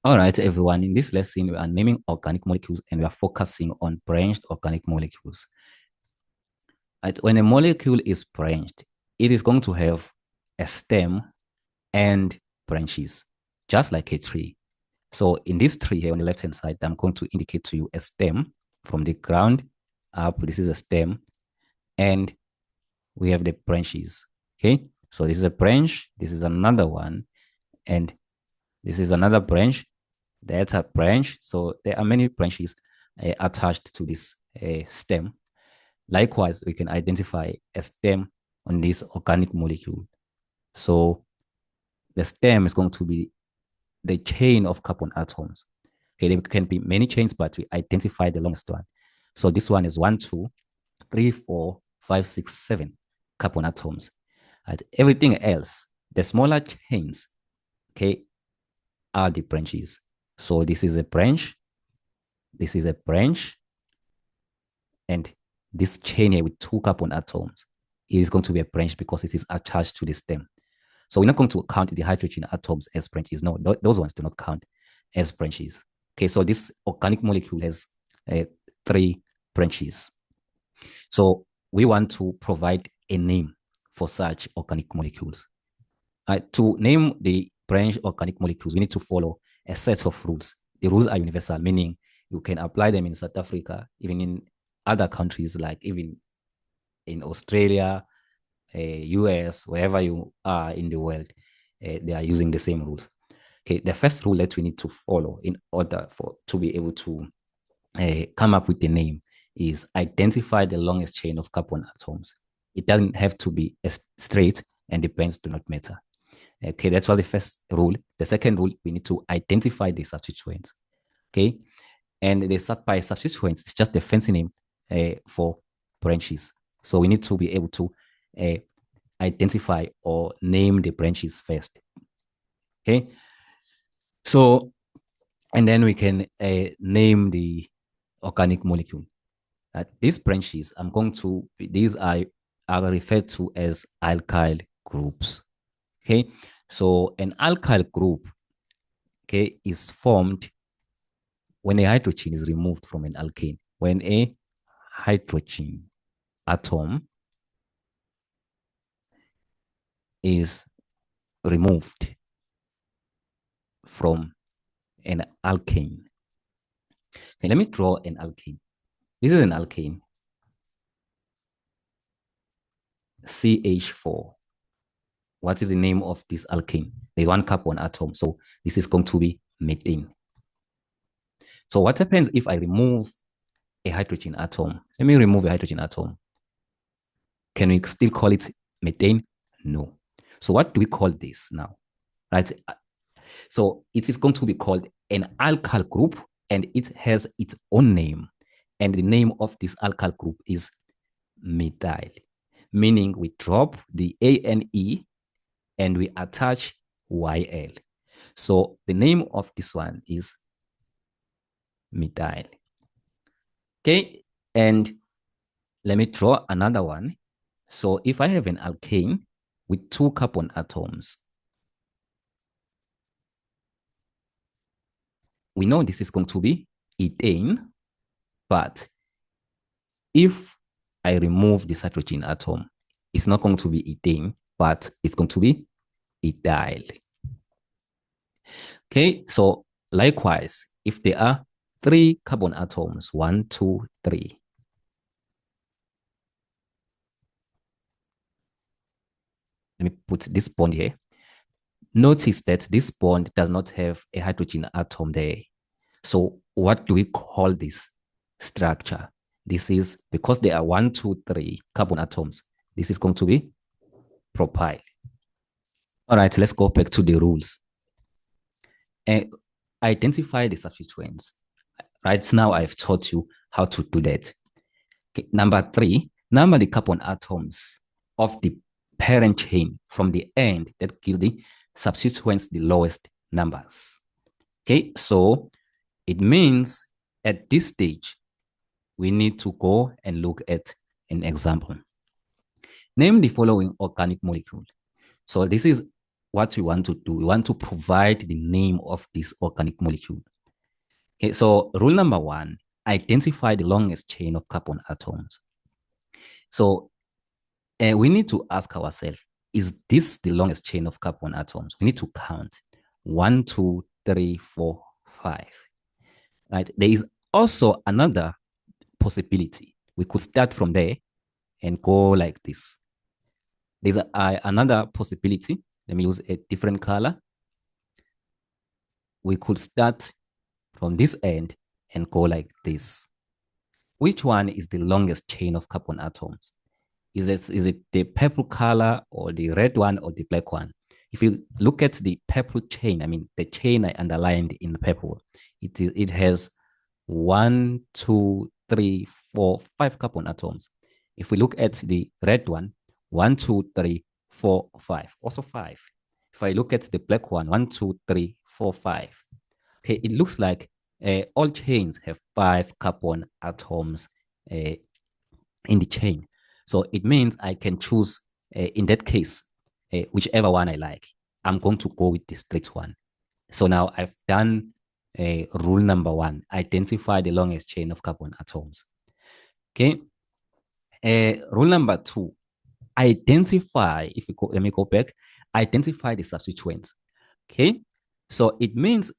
All right, everyone. In this lesson, we are naming organic molecules and we are focusing on branched organic molecules. Right? When a molecule is branched, it is going to have a stem and branches, just like a tree. So in this tree here on the left-hand side, I'm going to indicate to you a stem from the ground up. This is a stem, and we have the branches. Okay, so this is a branch, this is another one, and this is another branch. That's a branch. So there are many branches attached to this stem. Likewise, we can identify a stem on this organic molecule. So the stem is going to be the chain of carbon atoms. Okay, there can be many chains, but we identify the longest one. So this one is 1, 2, 3, 4, 5, 6, 7 carbon atoms. And everything else, the smaller chains, okay, are the branches. So this is a branch, this is a branch, and this chain here with 2 carbon atoms is going to be a branch because it is attached to the stem. So we're not going to count the hydrogen atoms as branches. No, those ones do not count as branches. Okay, so this organic molecule has 3 branches. So we want to provide a name for such organic molecules. To name the branch organic molecules, we need to follow a set of rules. The rules are universal, meaning you can apply them in South Africa, even in other countries, like even in Australia, US, wherever you are in the world, they are using the same rules. Okay, the first rule that we need to follow in order to be able to come up with the name is identify the longest chain of carbon atoms. It doesn't have to be straight, and the bands do not matter. Okay, that was the first rule. The second rule, we need to identify the substituents. Okay, and the substituents is just the fancy name for branches. So we need to be able to identify or name the branches first. Okay, so and then we can name the organic molecule. These branches, these are referred to as alkyl groups. Okay, so an alkyl group, okay, is formed when a hydrogen is removed from an alkane. When a hydrogen atom is removed from an alkane. Okay, let me draw an alkane. This is an alkane, CH4. What is the name of this alkane? There's 1 carbon atom, so this is going to be methane. So what happens if I remove a hydrogen atom? Let me remove a hydrogen atom. Can we still call it methane? No. So what do we call this now? Right? So it is going to be called an alkyl group, and it has its own name. And the name of this alkyl group is methyl, meaning we drop the ANE and we attach YL. So the name of this one is methyl. Okay, and let me draw another one. So if I have an alkane with 2 carbon atoms, we know this is going to be ethane, but if I remove this hydrogen atom, it's not going to be ethane, but it's going to be ethyl. Okay, so likewise, if there are 3 carbon atoms, 1, 2, 3, let me put this bond here. Notice that this bond does not have a hydrogen atom there. So what do we call this structure? This is, because there are 1, 2, 3 carbon atoms, this is going to be propyl. All right, let's go back to the rules. Identify the substituents. Right now, I've taught you how to do that. Okay, number 3, number the carbon atoms of the parent chain from the end that gives the substituents the lowest numbers. Okay, so it means at this stage, we need to go and look at an example. Name the following organic molecule. So this is what we want to do, we want to provide the name of this organic molecule. Okay, so rule number 1, identify the longest chain of carbon atoms. So we need to ask ourselves, is this the longest chain of carbon atoms? We need to count 1, 2, 3, 4, 5. Right? There is also another possibility. We could start from there and go like this. There's another possibility. Let me use a different color. We could start from this end and go like this. Which one is the longest chain of carbon atoms? Is it the purple color or the red one or the black one? If you look at the purple chain, I mean the chain I underlined in purple, it has 1, 2, 3, 4, 5 carbon atoms. If we look at the red one, 1, 2, 3, 4, 5, also 5. If I look at the black one, 1, 2, 3, 4, 5. Okay, it looks like all chains have 5 carbon atoms in the chain. So it means I can choose, in that case, whichever one I like. I'm going to go with the straight one. So now I've done rule number 1, identify the longest chain of carbon atoms. Okay. Rule number 2, identify, let me go back, identify the substituents. Okay. So it means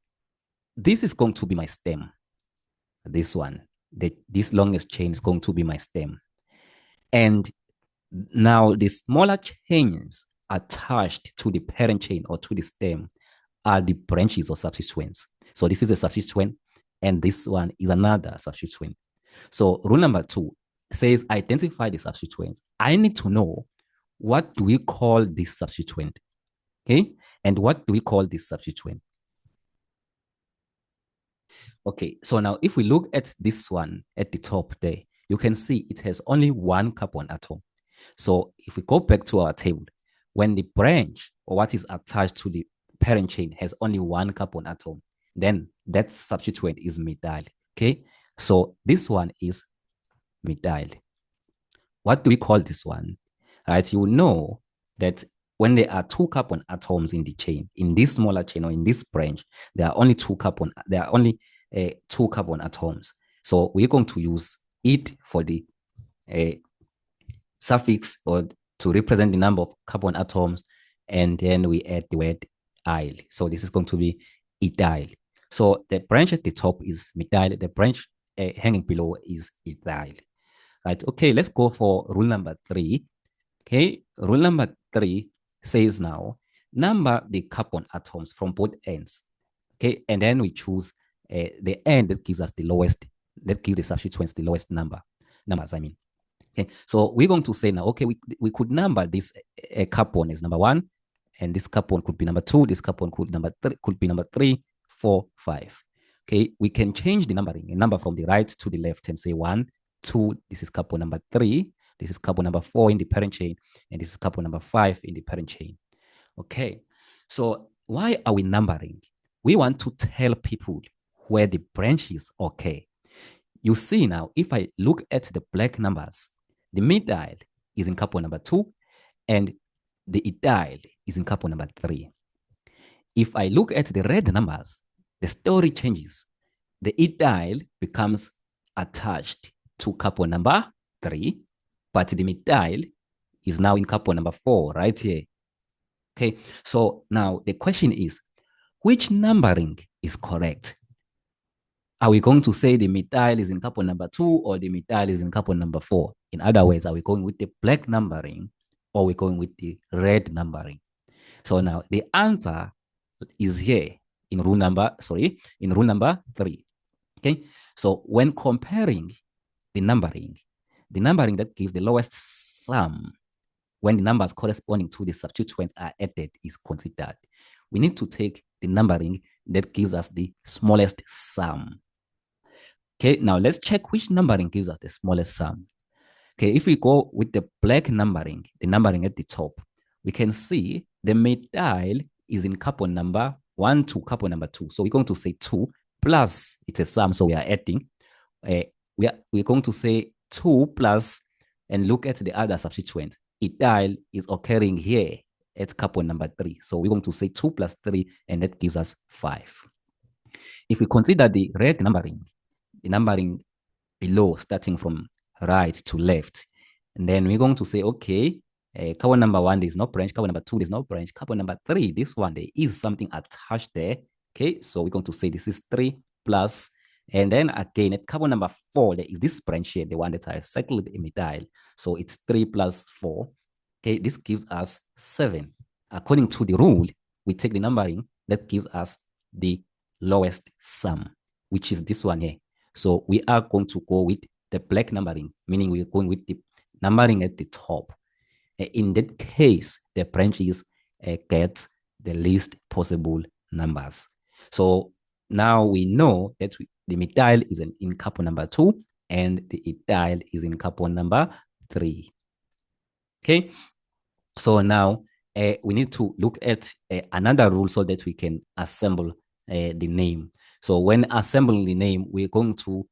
this is going to be my stem. This one, this longest chain is going to be my stem. And now the smaller chains attached to the parent chain or to the stem are the branches or substituents. So this is a substituent, and this one is another substituent. So rule number 2 says identify the substituents. I need to know, what do we call this substituent? Okay, and what do we call this substituent? Okay, so now if we look at this one at the top there, you can see it has only 1 carbon atom. So if we go back to our table, when the branch or what is attached to the parent chain has only 1 carbon atom, then that substituent is methyl. Okay, so this one is methyl. What do we call this one? Right, you know that when there are 2 carbon atoms in the chain, in this smaller chain or in this branch, there are only 2 carbon atoms. So we're going to use it for the suffix or to represent the number of carbon atoms, and then we add the word "-yl". So this is going to be ethyl. So the branch at the top is methyl, the branch hanging below is ethyl. Right, okay, let's go for rule number 3. Okay, rule number 3 says now, number the carbon atoms from both ends. Okay, and then we choose the end that gives us the lowest, that gives the substituents the lowest numbers, I mean. Okay, so we're going to say now, okay, we could number this carbon as number 1, and this carbon could be number 2, this carbon could be number 3, 4, 5. Okay, we can change the numbering, a number from the right to the left, and say 1, 2, this is carbon number 3, this is carbon number 4 in the parent chain, and this is carbon number 5 in the parent chain. Okay, so why are we numbering? We want to tell people where the branches occur. You see now, if I look at the black numbers, the methyl is in carbon number 2, and the ethyl is in carbon number 3. If I look at the red numbers, the story changes. The ethyl becomes attached to carbon number 3, but the methyl is now in carbon number 4, right here. Okay, so now the question is, which numbering is correct? Are we going to say the methyl is in carbon number 2 or the methyl is in carbon number 4? In other words, are we going with the black numbering or are we going with the red numbering? So now the answer is here in rule number 3. Okay, so when comparing the numbering that gives the lowest sum when the numbers corresponding to the substituents are added is considered, we need to take the numbering that gives us the smallest sum. Okay, now let's check which numbering gives us the smallest sum. Okay, if we go with the black numbering, the numbering at the top, we can see the methyl is in carbon number 1 to carbon number 2. So we're going to say 2 plus, it's a sum, so we are adding. We're going to say 2 plus, and look at the other substituent. Ethyl is occurring here at carbon number 3. So we're going to say 2 plus 3, and that gives us 5. If we consider the red numbering, the numbering below, starting from right to left, and then we're going to say, okay, carbon number 1, there's no branch. Carbon number 2, there's no branch. Carbon number 3, this one, there is something attached there. Okay, so we're going to say this is 3 plus, and then again, at carbon number 4, there is this branch here, the one that I circled in methyl. So it's 3 plus 4. Okay, this gives us 7. According to the rule, we take the numbering that gives us the lowest sum, which is this one here. So we are going to go with the black numbering, meaning we're going with the numbering at the top. In that case, the branches get the least possible numbers. So now we know that the methyl is in carbon number 2 and the ethyl is in carbon number 3. Okay, so now we need to look at another rule so that we can assemble the name. So when assembling the name, we're going to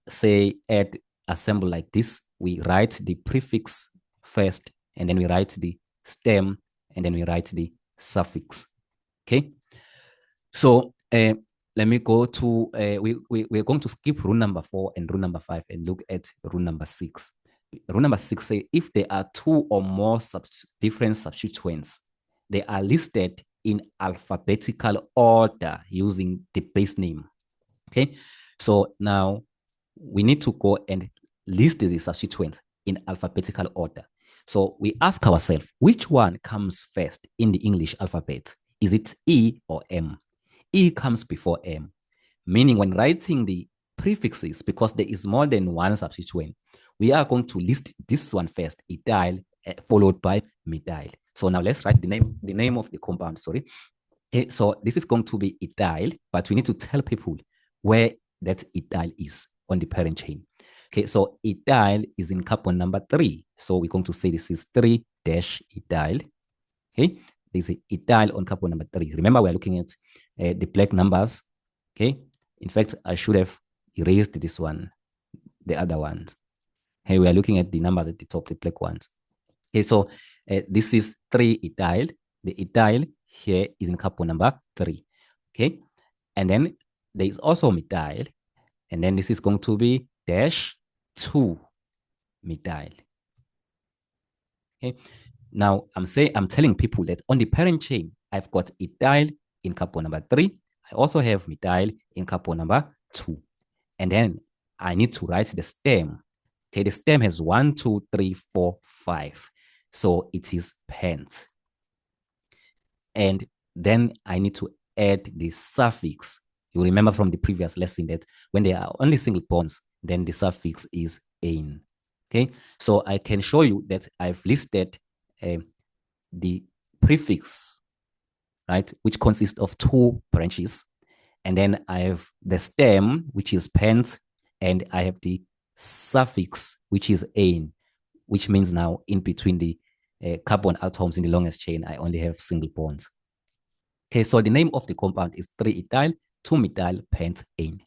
say add assemble like this. We write the prefix first, and then we write the stem, and then we write the suffix. Okay. So let me go to, we're going to skip rule number 4 and rule number 5 and look at rule number 6. Rule number 6 says if there are 2 or more different substituents, they are listed in alphabetical order using the base name. Okay, so now we need to go and list the substituents in alphabetical order. So we ask ourselves, which one comes first in the English alphabet? Is it E or M? E comes before M, meaning when writing the prefixes, because there is more than one substituent, we are going to list this one first, ethyl, followed by methyl. So now let's write the name of the compound, sorry. Okay, so this is going to be ethyl, but we need to tell people where that ethyl is on the parent chain. Okay, so ethyl is in carbon number 3. So we're going to say this is 3-ethyl. Okay, this is ethyl on carbon number 3. Remember, we're looking at the black numbers. Okay, in fact, I should have erased this one, the other ones. Hey, we are looking at the numbers at the top, the black ones. Okay, so this is 3-ethyl. The ethyl here is in carbon number 3. Okay, and then there is also methyl, and then this is going to be -2 methyl. Okay, now I'm telling people that on the parent chain, I've got ethyl in carbon number 3. I also have methyl in carbon number 2, and then I need to write the stem. Okay, the stem has 1, 2, 3, 4, 5. So it is pent. And then I need to add the suffix. You remember from the previous lesson that when there are only single bonds, then the suffix is "-ane". Okay, so I can show you that I've listed the prefix, right, which consists of 2 branches. And then I have the stem, which is pent, and I have the suffix, which is "-ane", which means now in between the carbon atoms in the longest chain, I only have single bonds. Okay, so the name of the compound is 3-ethyl 2-methyl pent-ane.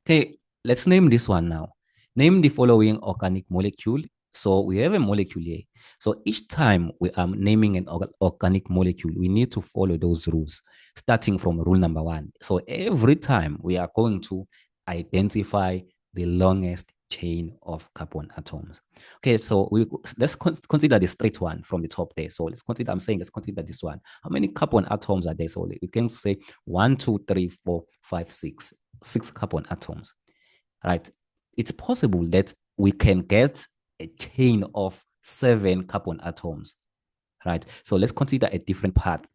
Okay, let's name this one now. Name the following organic molecule. So we have a molecule here. So each time we are naming an organic molecule, we need to follow those rules, starting from rule number 1. So every time we are going to identify the longest chain of carbon atoms. Okay, so let's consider the straight one from the top there. So let's consider this one. How many carbon atoms are there? So we can say 1, 2, 3, 4, 5, 6. 6 carbon atoms, right? It's possible that we can get a chain of 7 carbon atoms, right? So let's consider a different path.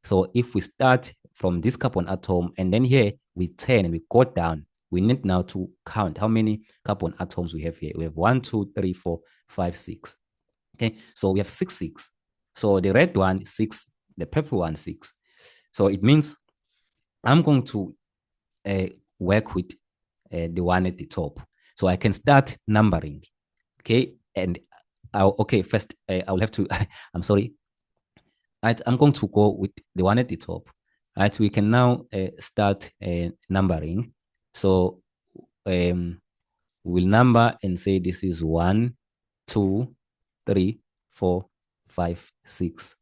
So if we start from this carbon atom and then here we turn and we go down, we need now to count how many carbon atoms we have here. We have 1, 2, 3, 4, 5, 6. Okay, so we have 6, 6. So the red one, 6, the purple one, 6. So it means I'm going to work with the one at the top. So I can start numbering. Okay, and first I'll have to, I'm sorry. Right, I'm going to go with the one at the top. Right, we can now start numbering. So we'll number and say this is 1, 2, 3, 4, 5, 6,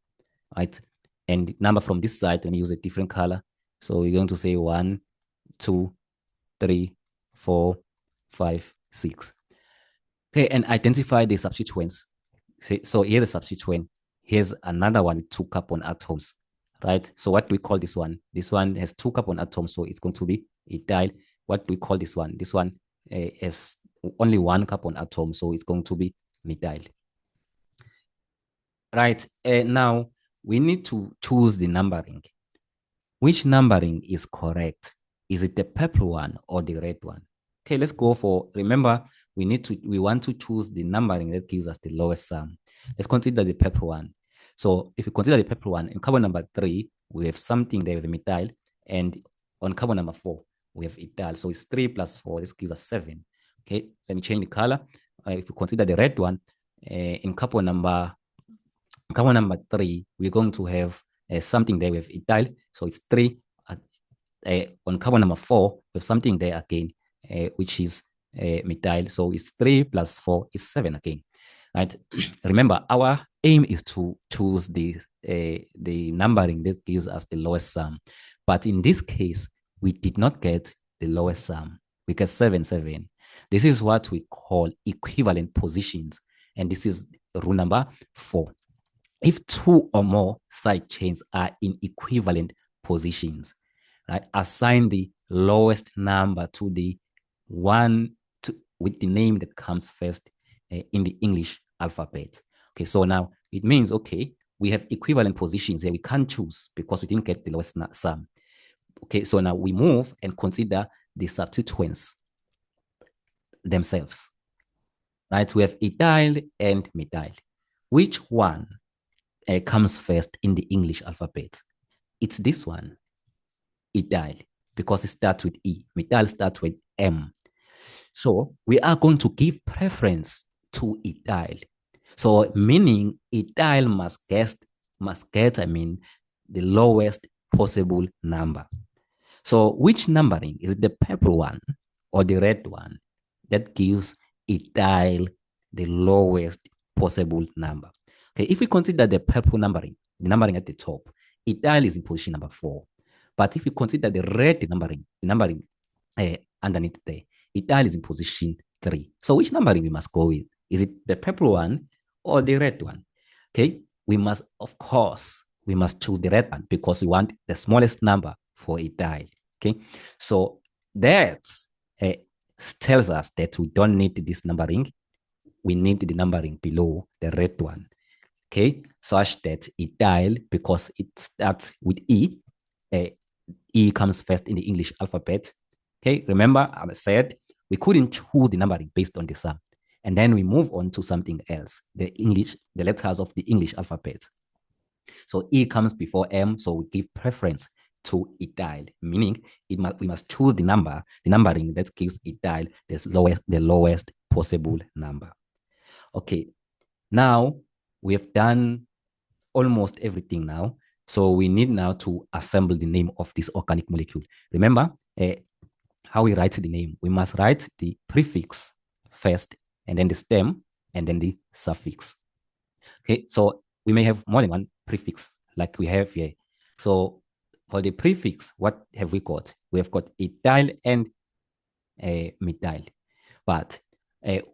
right? And number from this side, let me use a different color. So we're going to say 1, 2, 3, 4, 5, 6. Okay, and identify the substituents. So here's a substituent. Here's another one with 2 carbon atoms, right? So what do we call this one? This one has 2 carbon atoms, so it's going to be ethyl. What do we call this one? This one has only 1 carbon atom, so it's going to be methyl. Right, now we need to choose the numbering. Which numbering is correct? Is it the purple one or the red one? Okay, let's go for, remember, we want to choose the numbering that gives us the lowest sum. Let's consider the purple one. So if you consider the purple one, in carbon number 3, we have something there with methyl, and on carbon number 4, we have ethyl. So it's 3 plus 4, this gives us 7. Okay, let me change the color. If you consider the red one, in carbon number 3, we're going to have something there with ethyl. So it's 3. On carbon number 4, we have something there again, which is methyl. So it's 3 plus 4 is 7 again. Right? Remember, our aim is to choose the numbering that gives us the lowest sum. But in this case, we did not get the lowest sum. We get 7, 7. This is what we call equivalent positions. And this is rule number 4. If 2 or more side chains are in equivalent positions, right, assign the lowest number to the one with the name that comes first in the English alphabet. Okay, so now it means, okay, we have equivalent positions here. We can't choose because we didn't get the lowest sum. Okay, so now we move and consider the substituents themselves. Right, we have ethyl and methyl. Which one comes first in the English alphabet? It's this one, ethyl, because it starts with E. Methyl starts with M. So we are going to give preference to ethyl. So meaning ethyl must get the lowest possible number. So which numbering? Is it the purple one or the red one that gives ethyl the lowest possible number? Okay, if we consider the purple numbering, the numbering at the top, ethyl is in position number 4. But if you consider the red numbering, the numbering underneath there, ethyl is in position 3. So which numbering we must go with? Is it the purple one or the red one? Okay, we must, of course, we must choose the red one because we want the smallest number for ethyl. Okay, so that tells us that we don't need this numbering. We need the numbering below the red one. Okay, such that ethyl, because it starts with E, E comes first in the English alphabet. Okay, remember I said we couldn't choose the numbering based on the sum. And then we move on to something else, the letters of the English alphabet. So E comes before M, so we give preference to ethyl, meaning we must choose the numbering that gives ethyl the lowest possible number. Okay, now we have done almost everything now. So we need now to assemble the name of this organic molecule. Remember how we write the name. We must write the prefix first, and then the stem, and then the suffix. Okay, so we may have more than one prefix like we have here. So for the prefix, what have we got? We have got ethyl and methyl. But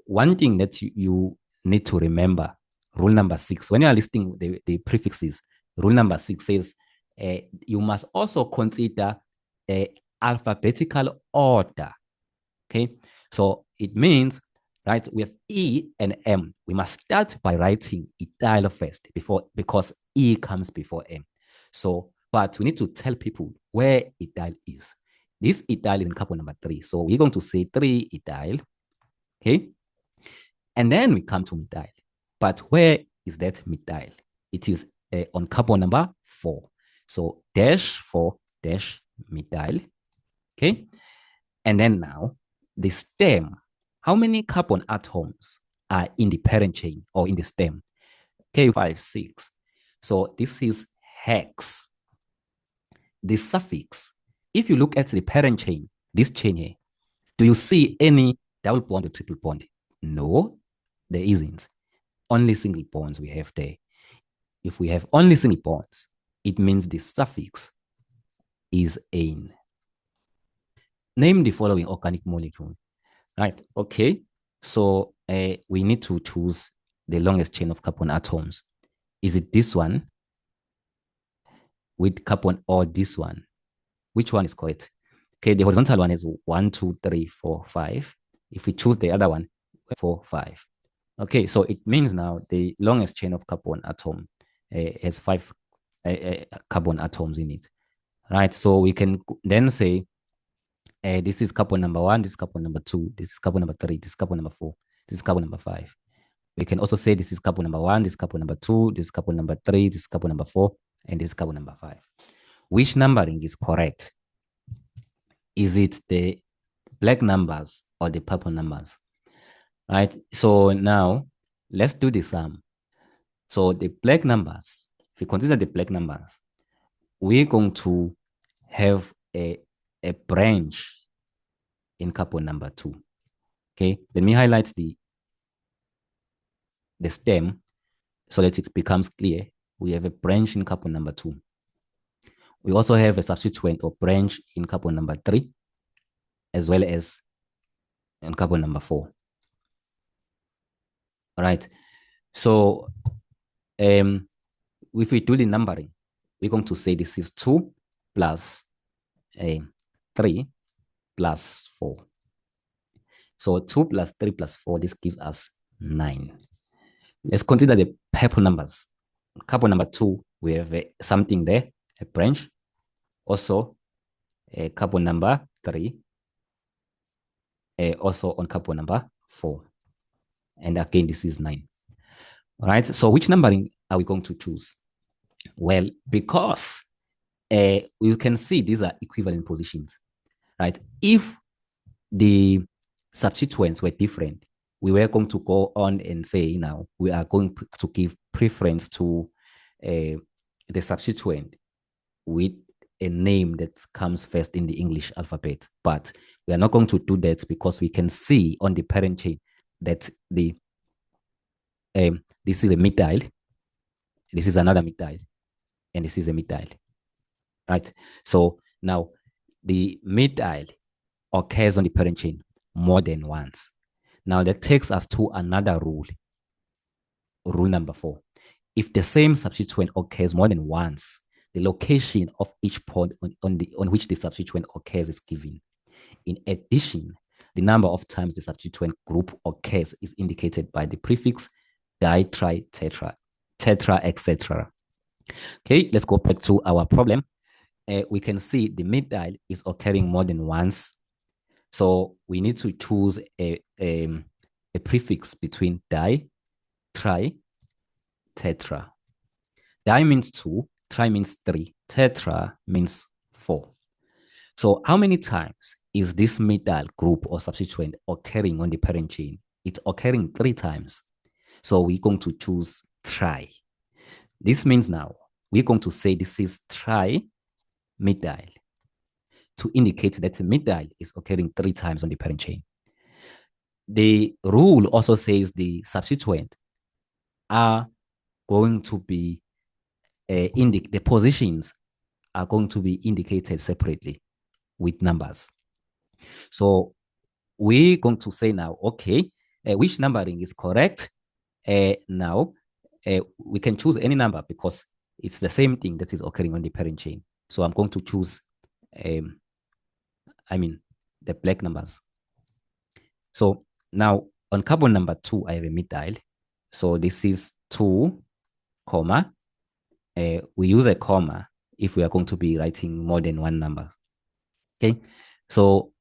one thing that you need to remember, rule number 6, when you are listing the prefixes, rule number 6 says you must also consider alphabetical order. Okay, so it means, right, we have E and M. We must start by writing ethyl first because E comes before M. So, but we need to tell people where ethyl is. This ethyl is in carbon number 3. So we're going to say 3 ethyl. Okay, and then we come to methyl. But where is that methyl? It is on carbon number 4. So dash 4 dash methyl. Okay, and then now the stem. How many carbon atoms are in the parent chain or in the stem? Okay, 5, 6. So this is hex. The suffix. If you look at the parent chain, this chain here, do you see any double bond or triple bond? No, there isn't. Only single bonds we have there. If we have only single bonds, it means the suffix is ane. Name the following organic molecule. Right, okay. So we need to choose the longest chain of carbon atoms. Is it this one with carbon or this one? Which one is correct? Okay, the horizontal one is 1, 2, 3, 4, 5. If we choose the other one, 4, 5. Okay, so it means now the longest chain of carbon atom has 5 carbon atoms in it. Right, so we can then say this is carbon number 1, this is carbon number 2, this is carbon number 3, this is carbon number 4, this is carbon number 5. We can also say this is carbon number 1, this is carbon number 2, this is carbon number 3, this is carbon number 4, and this is carbon number 5. Which numbering is correct? Is it the black numbers or the purple numbers? Right, so now let's do the sum. So the black numbers, if we consider the black numbers, we're going to have a branch in carbon number 2. Okay, let me highlight the stem so that it becomes clear. We have a branch in carbon number 2. We also have a substituent or branch in carbon number 3, as well as in carbon number 4. All right. So if we do the numbering, we're going to say this is 2 plus 3 plus 4. So 2 plus 3 plus 4, this gives us 9. Let's consider the purple numbers. Carbon number 2, we have something there, a branch. Also, carbon number 3, also on carbon number 4. And again, this is 9. All right, so which numbering are we going to choose? Well, because you can see these are equivalent positions, right? If the substituents were different, we were going to go on and say now we are going to give preference to the substituent with a name that comes first in the English alphabet. But we are not going to do that because we can see on the parent chain that this is a methyl, this is another methyl, and this is a methyl, right? So now the methyl occurs on the parent chain more than once. Now that takes us to another rule, rule number 4. If the same substituent occurs more than once, the location of each pod on which the substituent occurs is given. In addition, the number of times the substituent group occurs is indicated by the prefix di, tri, tetra, tetra, etc. Okay, let's go back to our problem. We can see the methyl is occurring more than once. So we need to choose a prefix between di, tri, tetra. Di means 2, tri means 3, tetra means 4. So how many times is this methyl group or substituent occurring on the parent chain? It's occurring 3 times. So we're going to choose tri. This means now we're going to say this is tri-methyl to indicate that the methyl is occurring 3 times on the parent chain. The rule also says the substituent are going to be the positions are going to be indicated separately with numbers. So we're going to say now, okay, which numbering is correct? Now we can choose any number because it's the same thing that is occurring on the parent chain. So I'm going to choose, the black numbers. So now on carbon number 2, I have a methyl. So this is 2, comma. We use a comma if we are going to be writing more than one number. Okay. So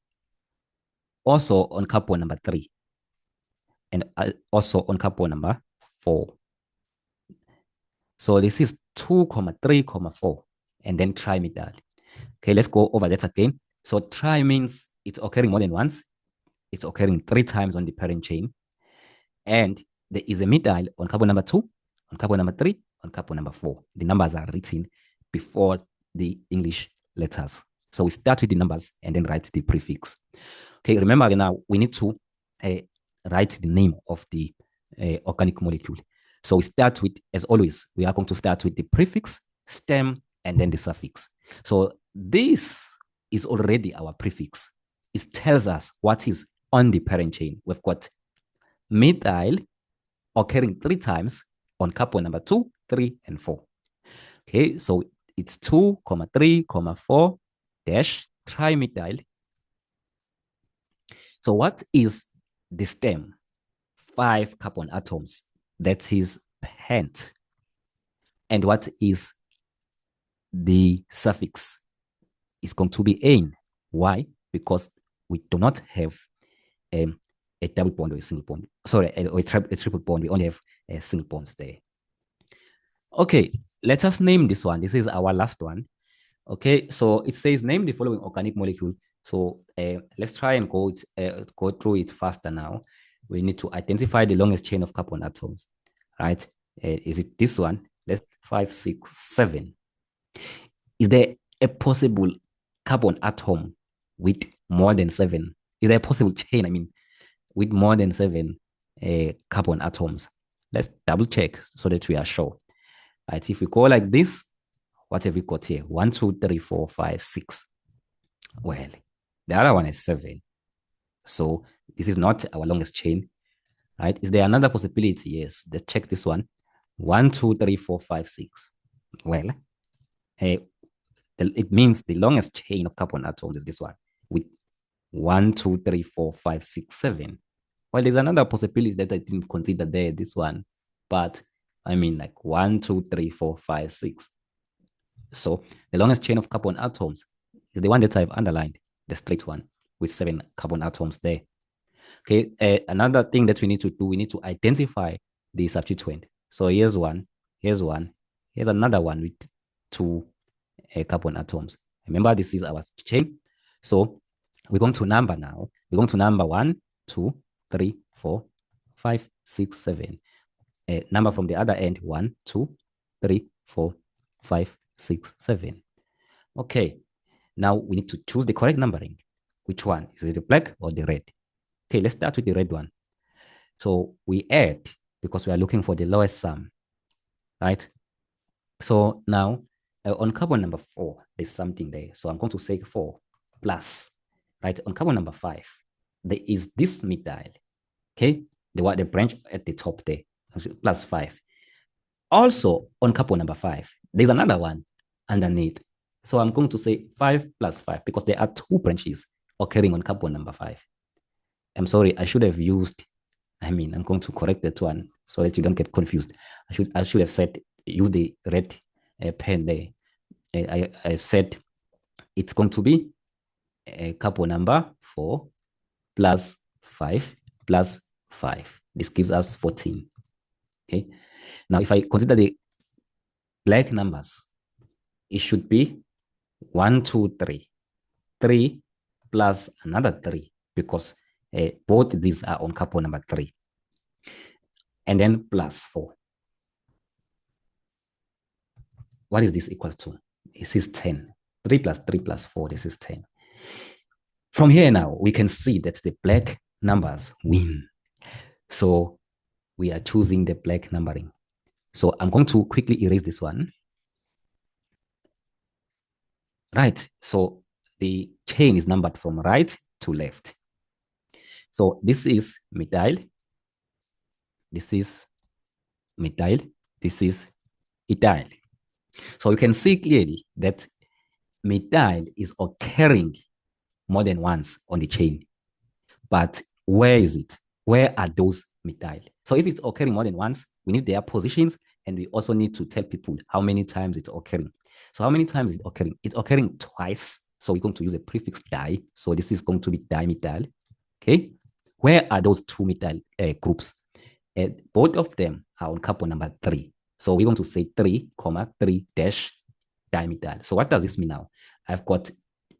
also on carbon number 3 and also on carbon number 4. So this is 2, 3, 4, and then trimethyl. Okay, let's go over that again. So tri means it's occurring more than once. It's occurring 3 times on the parent chain. And there is a methyl on carbon number 2, on carbon number 3, on carbon number 4. The numbers are written before the English letters. So we start with the numbers and then write the prefix. Okay, remember now we need to write the name of the organic molecule. So we start with, as always, we are going to start with the prefix, stem, and then the suffix. So this is already our prefix. It tells us what is on the parent chain. We've got methyl occurring 3 times on carbon number 2, 3, and 4. Okay, so it's 2, 3, 4 dash trimethyl. So what is the stem? 5 carbon atoms. That is pent. And what is the suffix? It's going to be ane. Why? Because we do not have a double bond or a single bond. Sorry, a triple bond. We only have single bonds there. Okay, let us name this one. This is our last one. Okay, so it says name the following organic molecule. So let's try and go through it faster now. We need to identify the longest chain of carbon atoms, right? Is it this one? Let's 5, 6, 7. Is there a possible carbon atom with more than 7? Is there a possible chain, I mean, with more than 7 carbon atoms? Let's double check so that we are sure. Right, if we go like this, what have we got here? 1, 2, 3, 4, 5, 6. Well, the other one is 7. So this is not our longest chain, right? Is there another possibility? Yes, let's check this one. 1, 2, 3, 4, 5, 6. Well, it means the longest chain of carbon atoms is this one with 1, 2, 3, 4, 5, 6, 7. Well, there's another possibility that I didn't consider there, this one, but I mean like 1, 2, 3, 4, 5, 6. So the longest chain of carbon atoms is the one that I've underlined, the straight one with 7 carbon atoms there. Okay, another thing that we need to do, we need to identify the substituent. So here's one, here's another one with 2 carbon atoms. Remember, this is our chain. So we're going to number now. We're going to number 1, 2, 3, 4, 5, 6, 7. Number from the other end, 1, 2, 3, 4, 5, 6, 7. Okay, now we need to choose the correct numbering. Which one? Is it the black or the red? Okay, let's start with the red one. So we add because we are looking for the lowest sum, right? So now on carbon number 4, there's something there. So I'm going to say 4 plus, right? On carbon number 5, there is this methyl, okay? The branch at the top there, plus 5. Also on carbon number 5, there's another one underneath. So I'm going to say 5 plus 5 because there are 2 branches occurring on carbon number 5. I'm sorry, I should have used, I'm going to correct that one so that you don't get confused. I should have said, use the red pen there. I said it's going to be carbon number 4 plus 5 plus 5. This gives us 14. Okay. Now, if I consider the black numbers, it should be 1, 2, 3. 3 plus another 3 because both these are on carbon number 3. And then plus 4. What is this equal to? This is 10. 3 plus 3 plus 4, this is 10. From here now, we can see that the black numbers win. So we are choosing the black numbering. So I'm going to quickly erase this one. Right, so the chain is numbered from right to left. So this is methyl, this is methyl, this is ethyl. So you can see clearly that methyl is occurring more than once on the chain. But where is it? Where are those methyl? So if it's occurring more than once, we need their positions, and we also need to tell people how many times it's occurring. So how many times is it occurring? It's occurring twice. So we're going to use the prefix di. So this is going to be dimethyl. Okay. Where are those 2 methyl groups? Both of them are on carbon number 3. So we're going to say 3, 3 dash dimethyl. So what does this mean now? I've got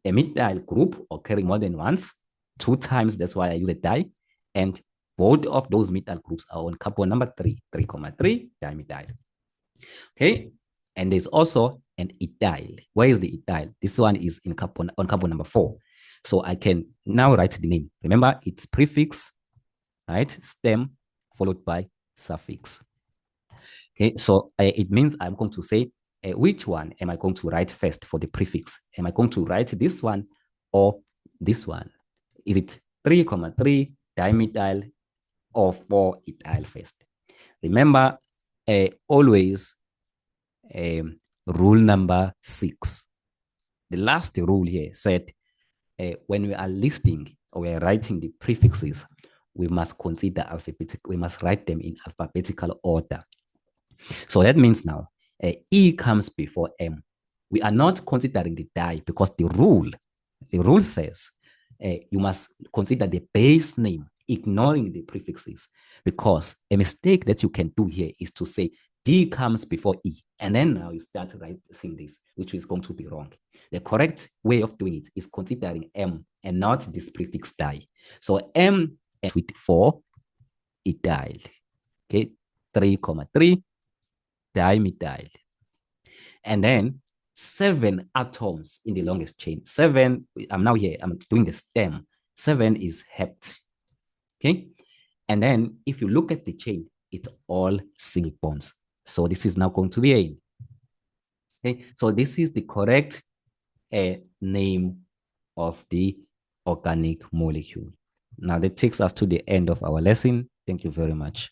a methyl group occurring more than once, 2 times. That's why I use a di. And both of those methyl groups are on carbon number 3, 3, 3 dimethyl. Okay. And there's also an ethyl. Where is the ethyl? This one is on carbon number 4. So I can now write the name. Remember, it's prefix, right? Stem followed by suffix. Okay, so it means I'm going to say, which one am I going to write first for the prefix? Am I going to write this one or this one? Is it 3,3 dimethyl or 4-ethyl first? Remember, always rule number 6. The last rule here said, when we are listing or we are writing the prefixes, we must consider alphabetical, we must write them in alphabetical order. So that means now E comes before M. We are not considering the die because the rule says you must consider the base name, ignoring the prefixes, because a mistake that you can do here is to say D comes before E, and then now you start writing this, which is going to be wrong. The correct way of doing it is considering M and not this prefix die. So M with 4 ethyl, okay, 3,3 dimethyl, and then 7 atoms in the longest chain. 7, I'm now here, I'm doing the stem. 7 is hept, okay? And then if you look at the chain, it's all single bonds. So this is now going to be A. Okay, so this is the correct name of the organic molecule. Now that takes us to the end of our lesson. Thank you very much.